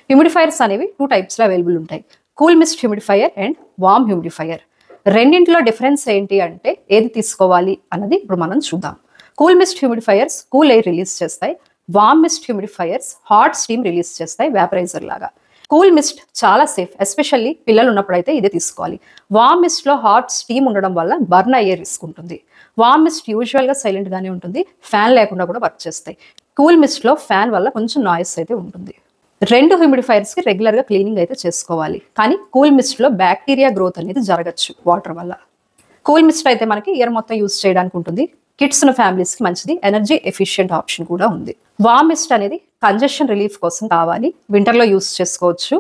Humidifiers అనేవి 2 టైప్స్లో available ఉంటాయి. Cool mist humidifier and warm humidifier. రెండింటిలో డిఫరెన్స్ ఏంటి అంటే ఏది తీసుకోవాలి అన్నది ఇప్పుడు మనం చూద్దాం. Cool mist humidifiers cool air release చేస్తాయి. Warm mist humidifiers hot steam release చేస్తాయి వ్యాపరైజర్ లాగా. కూల్ మిస్ట్ చాలా సేఫ్, ఎస్పెషల్లీ పిల్లలు ఉన్నప్పుడైతే ఇదే తీసుకోవాలి. వామ్ మిస్ట్లో హాట్ స్టీమ్ ఉండడం వల్ల బర్న్ అయ్యే రిస్క్ ఉంటుంది. వామ్ మిస్ట్ యూజువల్గా సైలెంట్గానే ఉంటుంది, ఫ్యాన్ లేకుండా కూడా వర్క్ చేస్తాయి. కూల్ మిస్ట్లో ఫ్యాన్ వల్ల కొంచెం నాయిస్ అయితే ఉంటుంది. 2 హ్యూమిడిఫైయర్స్కి రెగ్యులర్గా క్లీనింగ్ అయితే చేసుకోవాలి. కానీ కూల్ మిస్ట్లో బ్యాక్టీరియా గ్రోత్ అనేది జరగచ్చు వాటర్ వల్ల. కూల్ మిస్ట్ అయితే మనకి ఇయర్ మొత్తం యూజ్ చేయడానికి ఉంటుంది. కిడ్స్ ఉన్న ఫ్యామిలీస్కి మంచిది, ఎనర్జీ ఎఫిషియెంట్ ఆప్షన్ కూడా ఉంది. వామ్ మిస్ట్ అనేది కంజెషన్ రిలీఫ్ కోసం కావాలి, వింటర్లో యూజ్ చేసుకోవచ్చు.